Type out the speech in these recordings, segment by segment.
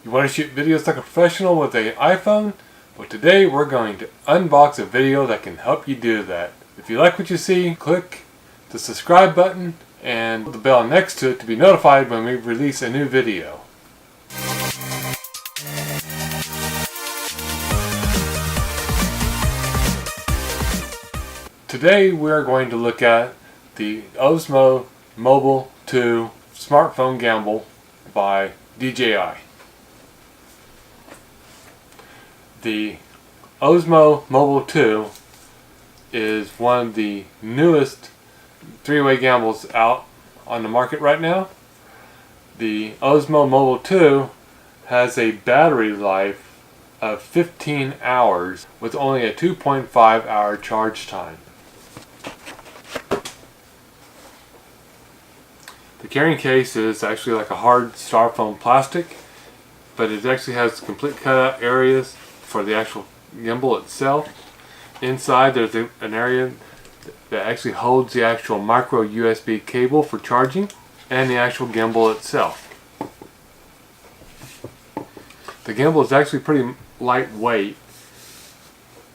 You want to shoot videos like a professional with an iPhone? Well, today we're going to unbox a video that can help you do that. If you like what you see, click the subscribe button and the bell next to it to be notified when we release a new video. Today we are going to look at the Osmo Mobile 2 smartphone gimbal by DJI. The Osmo Mobile 2 is one of the newest three-way gimbals out on the market right now. The Osmo Mobile 2 has a battery life of 15 hours with only a 2.5 hour charge time. The carrying case is actually like a hard styrofoam plastic, but it actually has complete cutout areas for the actual gimbal itself. Inside there's an area that actually holds the actual micro USB cable for charging and the actual gimbal itself. The gimbal is actually pretty lightweight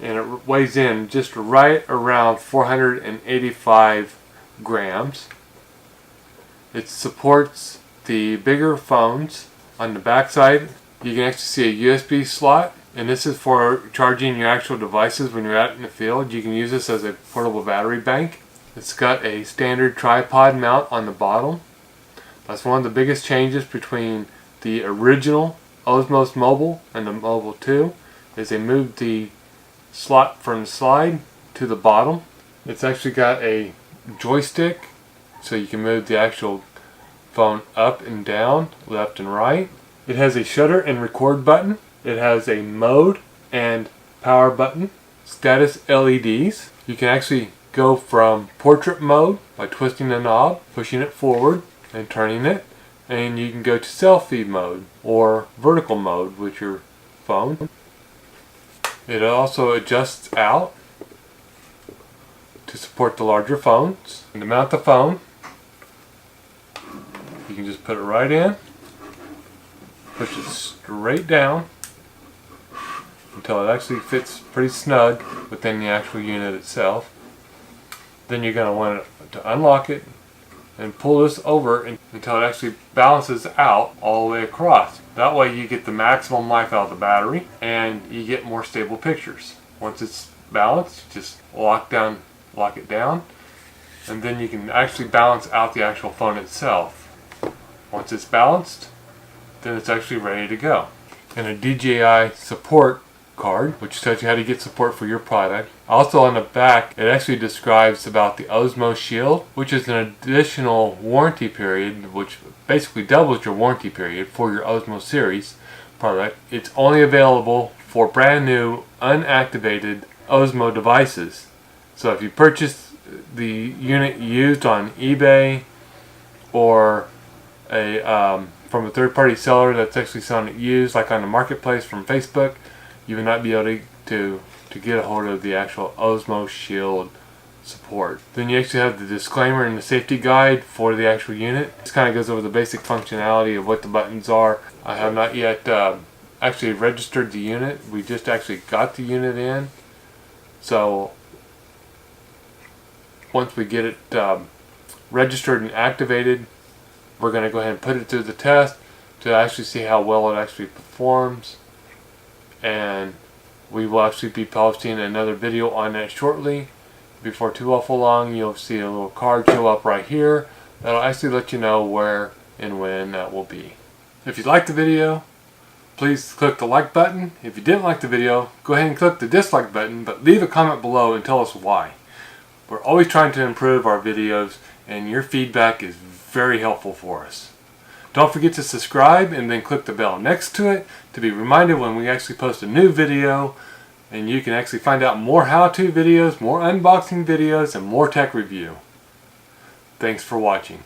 and it weighs in just right around 485 grams. It supports the bigger phones. On the back side you can actually see a USB slot, and this is for charging your actual devices when you're out in the field. You can use this as a portable battery bank. It's got a standard tripod mount on the bottom. That's one of the biggest changes between the original Osmo Mobile and the Mobile 2, is they moved the slot from the slide to the bottom. It's actually got a joystick, so you can move the actual phone up and down, left and right. It has a shutter and record button. It has a mode and power button, status LEDs. You can actually go from portrait mode by twisting the knob, pushing it forward and turning it, and you can go to selfie mode or vertical mode with your phone. It also adjusts out to support the larger phones. And to mount the phone, you can just put it right in, push it straight down until it actually fits pretty snug within the actual unit itself. Then you're going to want to unlock it and pull this over until it actually balances out all the way across. That way you get the maximum life out of the battery and you get more stable pictures. Once it's balanced, just lock it down, and then you can actually balance out the actual phone itself. Once it's balanced, then it's actually ready to go. And a DJI support card, which tells you how to get support for your product. Also on the back, it actually describes about the Osmo Shield, which is an additional warranty period, which basically doubles your warranty period for your Osmo series product. It's only available for brand new, unactivated Osmo devices. So if you purchase the unit used on eBay or from a third-party seller that's actually selling it used, like on the marketplace from Facebook, you will not be able to get a hold of the actual Osmo Shield support. Then you actually have the disclaimer and the safety guide for the actual unit. This kind of goes over the basic functionality of what the buttons are. I have not yet actually registered the unit. We just actually got the unit in. So once we get it registered and activated, we're going to go ahead and put it through the test to actually see how well it actually performs. And we will actually be posting another video on that shortly. Before too awful long, you'll see a little card show up right here that'll actually let you know where and when that will be. If you liked the video, please click the like button. If you didn't like the video, go ahead and click the dislike button, but leave a comment below and tell us why. We're always trying to improve our videos, and your feedback is very helpful for us. Don't forget to subscribe and then click the bell next to it to be reminded when we actually post a new video, and you can actually find out more how-to videos, more unboxing videos, and more tech review. Thanks for watching.